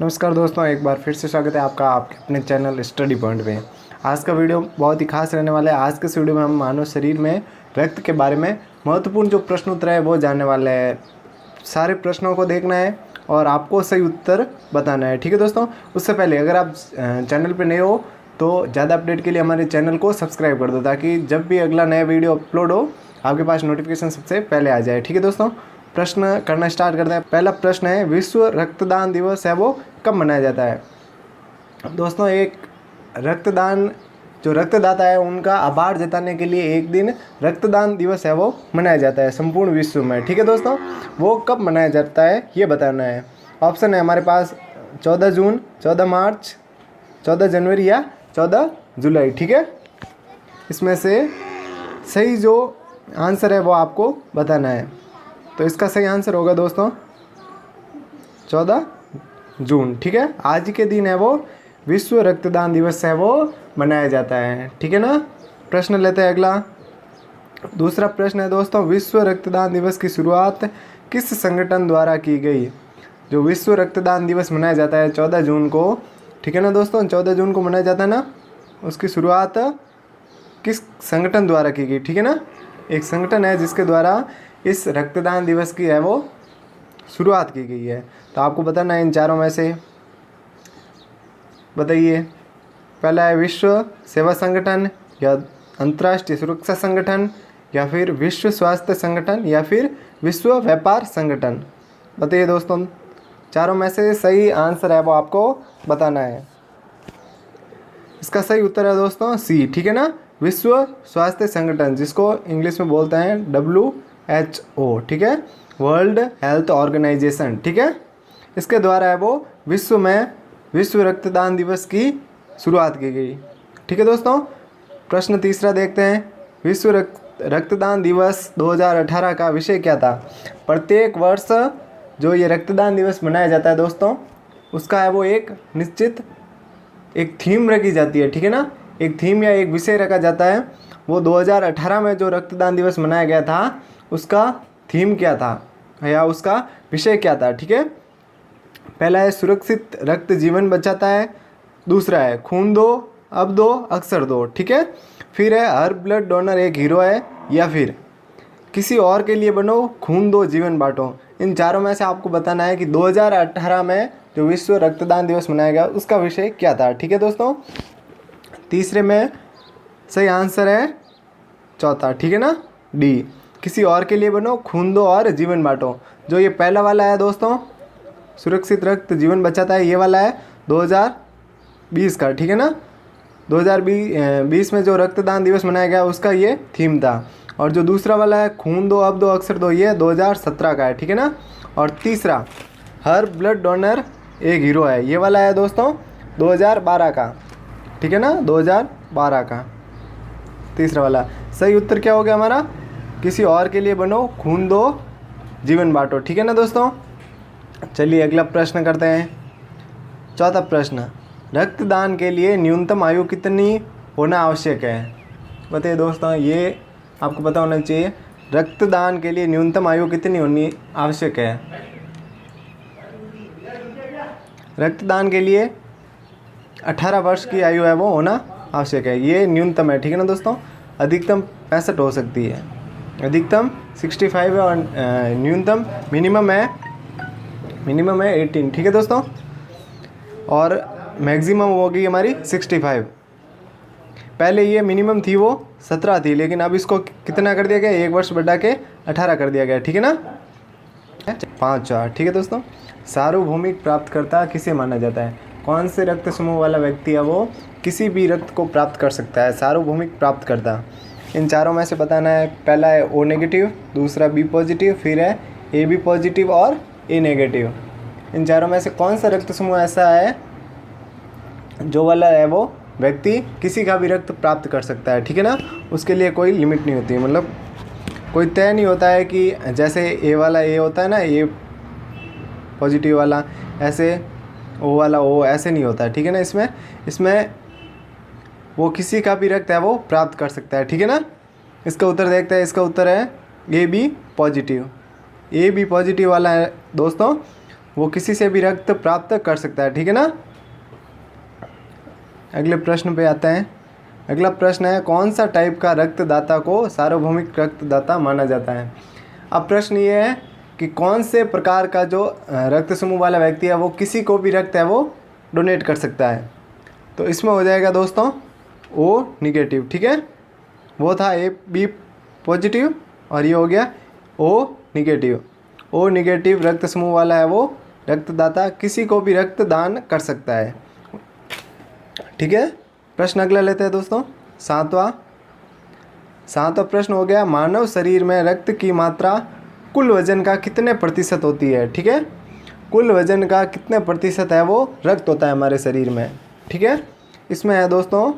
नमस्कार दोस्तों, एक बार फिर से स्वागत है आपका आपके अपने चैनल स्टडी पॉइंट में। आज का वीडियो बहुत ही खास रहने वाला है। आज के इस वीडियो में हम मानव शरीर में रक्त के बारे में महत्वपूर्ण जो प्रश्न उत्तर है वो जानने वाले हैं। सारे प्रश्नों को देखना है और आपको सही उत्तर बताना है, ठीक है दोस्तों। उससे पहले अगर आप चैनल पर नए हो तो ज़्यादा अपडेट के लिए हमारे चैनल को सब्सक्राइब कर दो, ताकि जब भी अगला नया वीडियो अपलोड हो आपके पास नोटिफिकेशन सबसे पहले आ जाए, ठीक है दोस्तों। प्रश्न करना स्टार्ट करते हैं। पहला प्रश्न है, विश्व रक्तदान दिवस है वो कब मनाया जाता है? दोस्तों, एक रक्तदान जो रक्तदाता है उनका आभार जताने के लिए एक दिन रक्तदान दिवस है वो मनाया जाता है संपूर्ण विश्व में, ठीक है दोस्तों। वो कब मनाया जाता है ये बताना है। ऑप्शन है हमारे पास 14 जून, 14 मार्च, 14 जनवरी या 14 जुलाई, ठीक है। इसमें से सही जो आंसर है वो आपको बताना है। तो इसका सही आंसर होगा दोस्तों 14 जून, ठीक है। आज के दिन है वो विश्व रक्तदान दिवस है वो मनाया जाता है, ठीक है ना। प्रश्न लेते हैं अगला। दूसरा प्रश्न है दोस्तों, विश्व रक्तदान दिवस की शुरुआत किस संगठन द्वारा की गई? जो विश्व रक्तदान दिवस मनाया जाता है 14 जून को, ठीक है ना दोस्तों, 14 जून को मनाया जाता है ना। उसकी शुरुआत किस संगठन द्वारा की गई, ठीक है ना। एक संगठन है जिसके द्वारा इस रक्तदान दिवस की है वो शुरुआत की गई है। तो आपको बताना है इन चारों में से, बताइए। पहला है विश्व सेवा संगठन, या अंतर्राष्ट्रीय सुरक्षा संगठन, या फिर विश्व स्वास्थ्य संगठन, या फिर विश्व व्यापार संगठन। बताइए दोस्तों, चारों में से सही आंसर है वो आपको बताना है। इसका सही उत्तर है दोस्तों सी, ठीक है ना। विश्व स्वास्थ्य संगठन, जिसको इंग्लिश में बोलते हैं WHO, ठीक है, वर्ल्ड हेल्थ ऑर्गेनाइजेशन, ठीक है। इसके द्वारा है वो विश्व में विश्व रक्तदान दिवस की शुरुआत की गई, ठीक है दोस्तों। प्रश्न तीसरा देखते हैं। विश्व रक्तदान दिवस 2018 का विषय क्या था? प्रत्येक वर्ष जो ये रक्तदान दिवस मनाया जाता है दोस्तों, उसका है वो एक निश्चित एक थीम रखी जाती है, ठीक है ना। एक थीम या एक विषय रखा जाता है। वो 2018 में जो रक्तदान दिवस मनाया गया था उसका थीम क्या था या उसका विषय क्या था, ठीक है। पहला है सुरक्षित रक्त जीवन बचाता है। दूसरा है खून दो अब दो अक्सर दो, ठीक है। फिर है हर ब्लड डोनर एक हीरो है, या फिर किसी और के लिए बनो खून दो जीवन बांटो। इन चारों में से आपको बताना है कि 2018 में जो विश्व रक्तदान दिवस मनाया गया उसका विषय क्या था, ठीक है दोस्तों। तीसरे में सही आंसर है चौथा, ठीक है ना, डी, किसी और के लिए बनो खून दो और जीवन बांटो। जो ये पहला वाला है दोस्तों, सुरक्षित रक्त जीवन बचाता है, ये वाला है 2020 का, ठीक है ना। 2020 में जो रक्तदान दिवस मनाया गया उसका ये थीम था। और जो दूसरा वाला है खून दो अब दो अक्सर दो, ये 2017 का है, ठीक है ना। और तीसरा हर ब्लड डोनर एक हीरो है, ये वाला है दोस्तों 2012 का, ठीक है ना, 2012 का तीसरा वाला। सही उत्तर क्या हो गया हमारा? किसी और के लिए बनो खून दो जीवन बांटो, ठीक है ना दोस्तों। चलिए अगला प्रश्न करते हैं। चौथा प्रश्न, रक्तदान के लिए न्यूनतम आयु कितनी होना आवश्यक है? बताइए दोस्तों, ये आपको पता होना चाहिए। रक्तदान के लिए न्यूनतम आयु कितनी होनी आवश्यक है? रक्तदान के लिए 18 वर्ष की आयु है वो होना आवश्यक है, ये न्यूनतम है, ठीक है ना दोस्तों। अधिकतम 65 हो सकती है, अधिकतम 65 है, और न्यूनतम मिनिमम है 18, ठीक है दोस्तों। और मैक्सिमम होगी हमारी 65। पहले ये मिनिमम थी वो 17 थी, लेकिन अब इसको कितना कर दिया गया, 1 वर्ष बढ़ा के 18 कर दिया गया, ठीक है ना। 5, ठीक है दोस्तों। सार्वभौमिक प्राप्तकर्ता किसे माना जाता है? कौन से रक्त समूह वाला व्यक्ति है वो किसी भी रक्त को प्राप्त कर सकता है? सार्वभौमिक प्राप्तकर्ता। इन चारों में से बताना है। पहला है O नेगेटिव, दूसरा B पॉजिटिव, फिर है AB पॉजिटिव और A नेगेटिव। इन चारों में से कौन सा रक्त समूह ऐसा है जो वाला है वो व्यक्ति किसी का भी रक्त प्राप्त कर सकता है, ठीक है ना। उसके लिए कोई लिमिट नहीं होती, मतलब कोई तय नहीं होता है कि जैसे A वाला A होता है ना, A पॉजिटिव वाला, ऐसे O वाला O ऐसे नहीं होता है, ठीक है ना। इसमें वो किसी का भी रक्त है वो प्राप्त कर सकता है, ठीक है ना। इसका उत्तर देखते हैं। इसका उत्तर है AB पॉजिटिव। AB पॉजिटिव वाला है दोस्तों वो किसी से भी रक्त प्राप्त कर सकता है, ठीक है ना। अगले प्रश्न पे आते हैं। अगला प्रश्न है, कौन सा टाइप का रक्तदाता को सार्वभौमिक रक्तदाता माना जाता है। अब प्रश्न ये है कि कौन से प्रकार का जो रक्त समूह वाला व्यक्ति है वो किसी को भी रक्त है वो डोनेट कर सकता है। तो इसमें हो जाएगा दोस्तों ओ निगेटिव, ठीक है। वो था ए बी पॉजिटिव और ये हो गया ओ निगेटिव। ओ निगेटिव रक्त समूह वाला है वो रक्तदाता किसी को भी रक्त दान कर सकता है, ठीक है। प्रश्न अगला लेते हैं दोस्तों, सातवां प्रश्न हो गया, मानव शरीर में रक्त की मात्रा कुल वजन का कितने प्रतिशत होती है, ठीक है। कुल वजन का कितने प्रतिशत है वो रक्त होता है हमारे शरीर में, ठीक है। इसमें है दोस्तों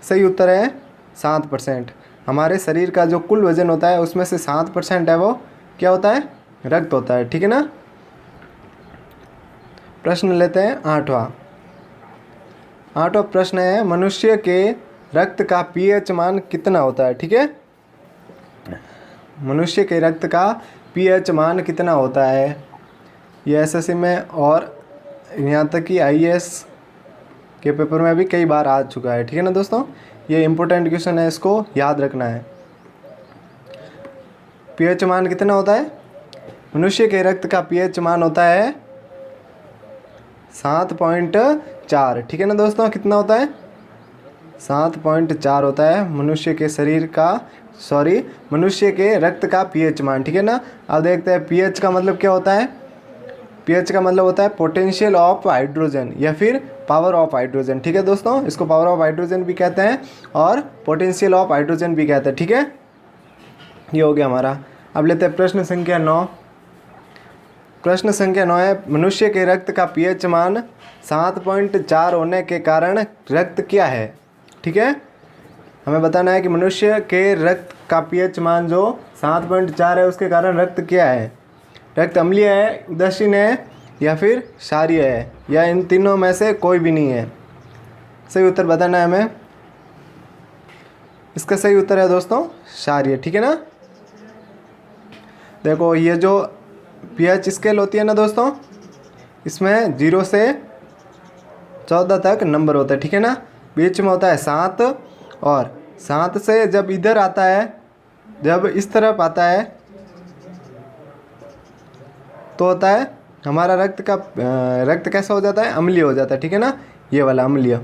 सही उत्तर है 7%। हमारे शरीर का जो कुल वजन होता है उसमें से 7% है वो क्या होता है, रक्त होता है, ठीक है ना। प्रश्न लेते हैं आठवां प्रश्न है, मनुष्य के रक्त का पीएच मान कितना होता है, ठीक है। मनुष्य के रक्त का पीएच मान कितना होता है, ये एसएससी में और यहाँ तक कि आईएएस के पेपर में भी कई बार आ चुका है, ठीक है ना दोस्तों। ये इम्पोर्टेंट क्वेश्चन है, इसको याद रखना है। पीएच मान कितना होता है, मनुष्य के रक्त का पीएच मान होता है 7.4, ठीक है ना दोस्तों। कितना होता है, 7.4 होता है मनुष्य के शरीर का मनुष्य के रक्त का पीएच मान, ठीक है ना। अब देखते हैं पीएच का मतलब क्या होता है। पीएच का मतलब होता है पोटेंशियल ऑफ हाइड्रोजन या फिर पावर ऑफ हाइड्रोजन, ठीक है दोस्तों। इसको पावर ऑफ हाइड्रोजन भी कहते हैं और पोटेंशियल ऑफ हाइड्रोजन भी कहते हैं, ठीक है। ये हो गया हमारा। अब लेते हैं प्रश्न संख्या 9। प्रश्न संख्या 9 है, मनुष्य के रक्त का पीएच मान 7.4 होने के कारण रक्त क्या है, ठीक है। हमें बताना है कि मनुष्य के रक्त का पीएच मान जो 7.4 है उसके कारण रक्त क्या है। रक्त अम्लीय है, उदासीन है या फिर क्षारीय है, या इन तीनों में से कोई भी नहीं है। सही उत्तर बताना है हमें। इसका सही उत्तर है दोस्तों क्षारीय, ठीक है ना। देखो ये जो पीएच स्केल होती है ना दोस्तों, इसमें 0 से 14 तक नंबर होता है, ठीक है ना। बीच में होता है 7 और 7 से जब इधर आता है, जब इस तरफ आता है तो होता है हमारा रक्त कैसा हो जाता है, अम्लीय हो जाता है, ठीक है ना। ये वाला अम्लीय।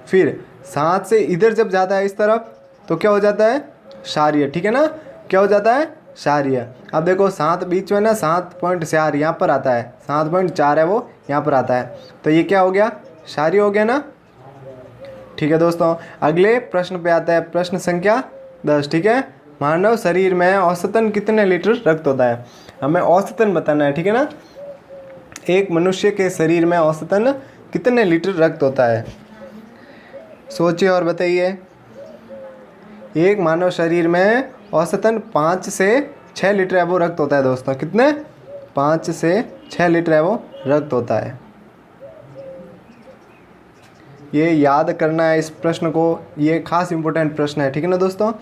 फिर 7 से इधर जब जाता है इस तरफ तो क्या हो जाता है, क्षारीय, ठीक है ना। क्या हो जाता है, क्षारीय। अब देखो 7 बीच में ना 7.4 यहाँ पर आता है, 7.4 है वो यहाँ पर आता है, तो ये क्या हो गया, क्षारीय हो गया ना, ठीक है दोस्तों। अगले प्रश्न पे आता है, प्रश्न संख्या 10, ठीक है। मानव शरीर में औसतन कितने लीटर रक्त होता है, हमें औसतन बताना है, ठीक है ना। एक मनुष्य के शरीर में औसतन कितने लीटर रक्त होता है, सोचिए और बताइए। एक मानव शरीर में औसतन 5 से 6 लीटर है वो रक्त होता है दोस्तों। कितने, 5 से 6 लीटर है वो रक्त होता है। ये याद करना है इस प्रश्न को, ये खास इम्पोर्टेंट प्रश्न है, ठीक है ना दोस्तों।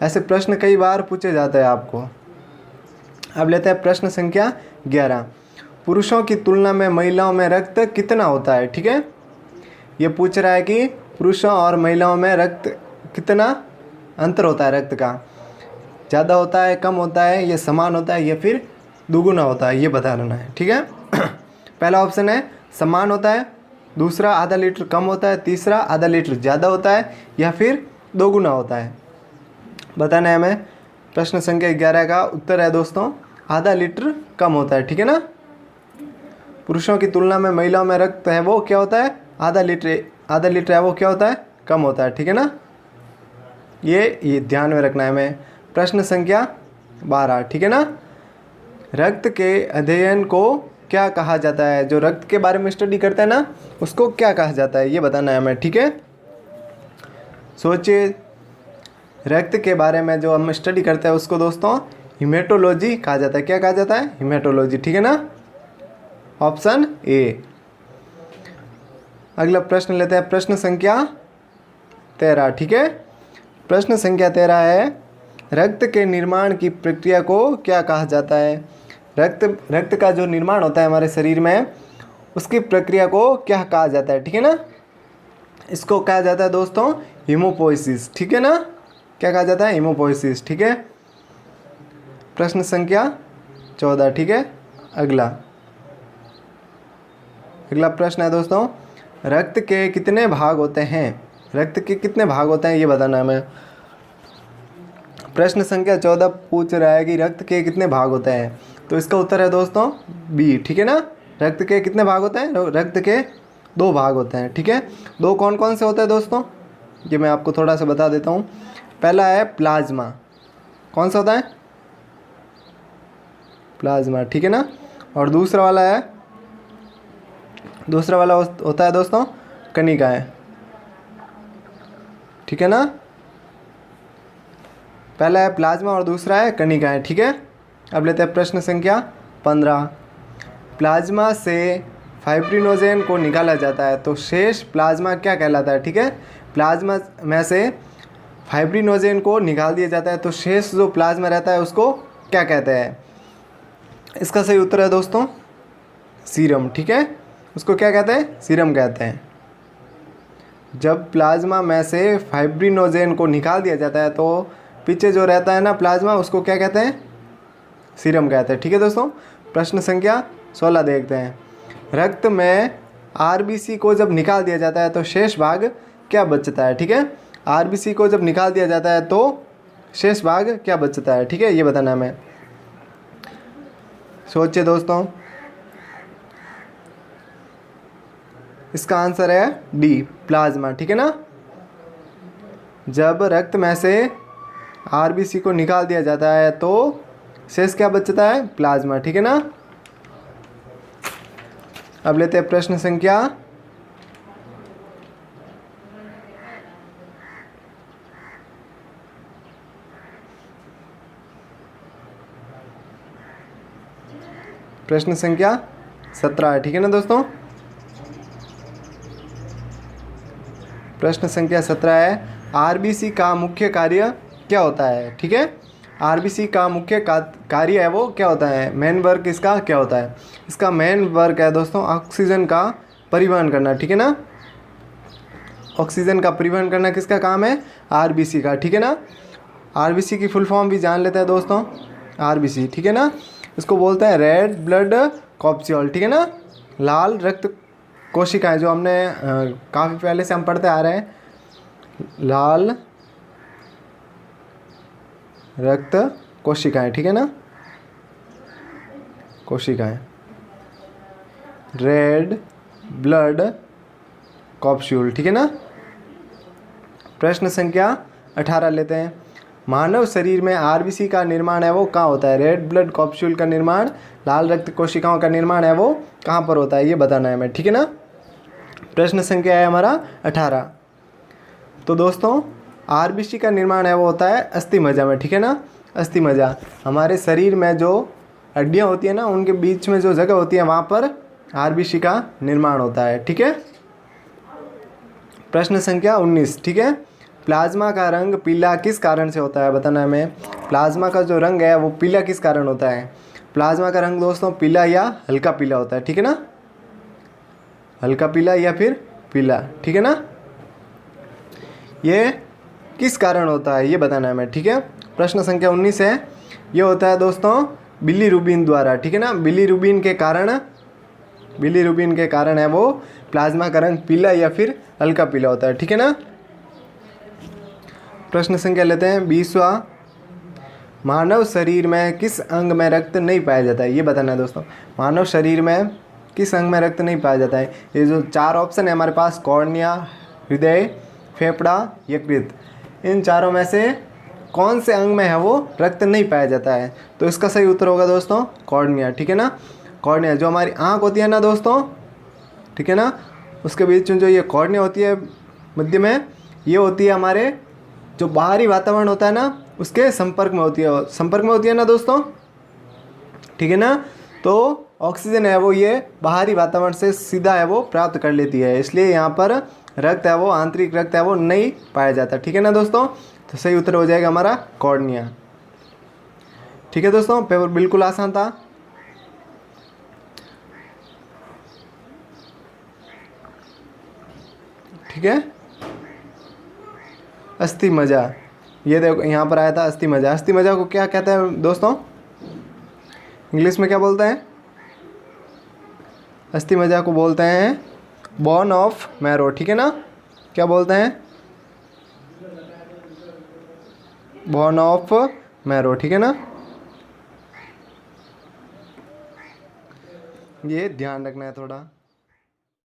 ऐसे प्रश्न कई बार पूछे जाते हैं आपको। अब लेते हैं प्रश्न संख्या 11। पुरुषों की तुलना में महिलाओं में रक्त कितना होता है, ठीक है। ये पूछ रहा है कि पुरुषों और महिलाओं में रक्त कितना अंतर होता है, रक्त का ज़्यादा होता है, कम होता है, ये समान होता है या फिर दुगुना होता है, ये बताना है, ठीक है। पहला ऑप्शन है समान होता है, दूसरा आधा लीटर कम होता है, तीसरा आधा लीटर ज़्यादा होता है या फिर दोगुना होता है, बताना है हमें। प्रश्न संख्या 11 का उत्तर है दोस्तों आधा लीटर कम होता है, ठीक है ना। पुरुषों की तुलना में महिलाओं में रक्त है वो क्या होता है, आधा लीटर है वो क्या होता है, कम होता है, ठीक है ना। ये ध्यान में रखना है हमें। प्रश्न संख्या 12, ठीक है ना। रक्त के अध्ययन को क्या कहा जाता है, जो रक्त के बारे में स्टडी करता है ना उसको क्या कहा जाता है, ये बताना है हमें, ठीक है। सोचिए, रक्त के बारे में जो हम स्टडी करते हैं उसको दोस्तों हीमेटोलॉजी कहा जाता है। क्या कहा जाता है, हीमेटोलॉजी, ठीक है ना। Option A. अगला प्रश्न लेते हैं, प्रश्न संख्या 13, ठीक है। प्रश्न संख्या 13 है, रक्त के निर्माण की प्रक्रिया को क्या कहा जाता है। रक्त का जो निर्माण होता है हमारे शरीर में, उसकी प्रक्रिया को क्या कहा जाता है, ठीक है ना? इसको कहा जाता है दोस्तों हीमोपोइसिस, ठीक है ना? क्या कहा जाता है? हीमोपोइसिस, ठीक है। प्रश्न संख्या 14, ठीक है। अगला प्रश्न है दोस्तों, रक्त के कितने भाग होते हैं? रक्त के कितने भाग होते हैं ये बताना है हमें। प्रश्न संख्या 14 पूछ रहा है कि रक्त के कितने भाग होते हैं, तो इसका उत्तर है दोस्तों बी, ठीक है ना? रक्त के कितने भाग होते हैं? रक्त के 2 भाग होते हैं, ठीक है। 2 कौन कौन से होते हैं दोस्तों, ये मैं आपको थोड़ा सा बता देता हूँ। पहला है प्लाज्मा, कौन सा होता है? प्लाज्मा, ठीक है ना। और दूसरा वाला होता है दोस्तों कणिकाएं, ठीक है ना। पहला है प्लाज्मा और दूसरा है कणिकाएं, ठीक है। अब लेते हैं प्रश्न संख्या 15। प्लाज्मा से फाइब्रिनोजेन को निकाला जाता है तो शेष प्लाज्मा क्या कहलाता है, ठीक है। प्लाज्मा में से फाइब्रिनोजेन को निकाल दिया जाता है तो शेष जो प्लाज्मा रहता है उसको क्या कहते हैं? इसका सही उत्तर है दोस्तों सीरम, ठीक है। उसको क्या कहते हैं? सीरम कहते हैं। जब प्लाज्मा में से फाइब्रिनोजेन को निकाल दिया जाता है तो पीछे जो रहता है ना प्लाज्मा, उसको क्या कहते हैं? सीरम कहते हैं, ठीक है दोस्तों। प्रश्न संख्या 16 देखते हैं। रक्त में आरबीसी को जब निकाल दिया जाता है तो शेष भाग क्या बचता है, ठीक है। आरबीसी को जब निकाल दिया जाता है तो शेष भाग क्या बचता है, ठीक है, ये बताना है हमें। सोचिए दोस्तों, इसका आंसर है डी, प्लाज्मा, ठीक है ना। जब रक्त में से आरबीसी को निकाल दिया जाता है तो शेष क्या बचता है? प्लाज्मा, ठीक है ना। अब लेते हैं प्रश्न संख्या 17 है, ठीक है ना दोस्तों। प्रश्न संख्या 17 है, आरबीसी का मुख्य कार्य क्या होता है, ठीक है। आरबीसी का मुख्य कार्य है वो क्या होता है? मेन वर्क इसका क्या होता है? इसका मेन वर्क है दोस्तों ऑक्सीजन का परिवहन करना, ठीक है ना। ऑक्सीजन का परिवहन करना किसका काम है? आरबीसी का, ठीक है ना। आरबीसी की फुल फॉर्म भी जान लेते हैं दोस्तों, आरबीसी, ठीक है ना। इसको बोलते हैं रेड ब्लड कॉप्स्यूल, ठीक है ना। लाल रक्त कोशिकाएं, जो हमने काफ़ी पहले से हम पढ़ते आ रहे हैं, लाल रक्त कोशिकाएं, ठीक है ना, कोशिकाएं, रेड ब्लड कॉप्स्यूल, ठीक है ना। प्रश्न संख्या 18 लेते हैं। मानव शरीर में आरबीसी का निर्माण है वो कहाँ होता है? रेड ब्लड कॉप्स्यूल का निर्माण, लाल रक्त कोशिकाओं का निर्माण है वो कहाँ पर होता है, ये बताना है हमें, ठीक है ना। प्रश्न संख्या है हमारा 18। तो दोस्तों आरबीसी का निर्माण है वो होता है अस्थि मज्जा में, ठीक है ना। अस्थि मज्जा, हमारे शरीर में जो हड्डियाँ होती है ना, उनके बीच में जो जगह होती है वहाँ पर आरबीसी का निर्माण होता है, ठीक है। प्रश्न संख्या 19, ठीक है। प्लाज्मा का रंग पीला किस कारण से होता है, बताना है हमें। प्लाज्मा का जो रंग है वो पीला किस कारण होता है? प्लाज्मा का रंग दोस्तों पीला या हल्का पीला होता है, ठीक है ना। हल्का पीला या फिर पीला, ठीक है ना। ये किस कारण होता है ये बताना है हमें, ठीक है। प्रश्न संख्या 19 है, ये होता है दोस्तों बिलीरुबिन द्वारा, ठीक है ना। बिलीरुबिन के कारण है वो प्लाज्मा का रंग पीला या फिर हल्का पीला होता है, ठीक है ना। प्रश्न संख्या लेते हैं 20वां। मानव शरीर में किस अंग में रक्त नहीं पाया जाता है, ये बताना है दोस्तों। मानव शरीर में किस अंग में रक्त नहीं पाया जाता है? ये जो 4 ऑप्शन है हमारे पास, कॉर्निया, हृदय, फेफड़ा, यकृत, इन चारों में से कौन से अंग में है वो रक्त नहीं पाया जाता है? तो इसका सही उत्तर होगा दोस्तों कॉर्निया, ठीक है ना। कॉर्निया, जो हमारी आँख होती है ना दोस्तों, ठीक है ना, उसके बीच में जो ये कॉर्निया होती है मध्य में, ये होती है हमारे जो बाहरी वातावरण होता है ना उसके संपर्क में होती है ना दोस्तों, ठीक है ना। तो ऑक्सीजन है वो ये बाहरी वातावरण से सीधा है वो प्राप्त कर लेती है, इसलिए यहाँ पर रक्त है वो, आंतरिक रक्त है वो नहीं पाया जाता, ठीक है ना दोस्तों। तो सही उत्तर हो जाएगा हमारा कॉर्निया, ठीक है दोस्तों। पेपर बिल्कुल आसान था। ठीक है। अस्थि मज्जा, ये देखो यहाँ पर आया था अस्थि मज्जा। अस्थि मज्जा को क्या कहते हैं दोस्तों, इंग्लिश में क्या बोलते हैं? अस्थि मज्जा को बोलते हैं बोन ऑफ मैरो, ठीक है ना। क्या बोलते हैं? बोन ऑफ मैरो, ठीक है ना। ये ध्यान रखना है थोड़ा।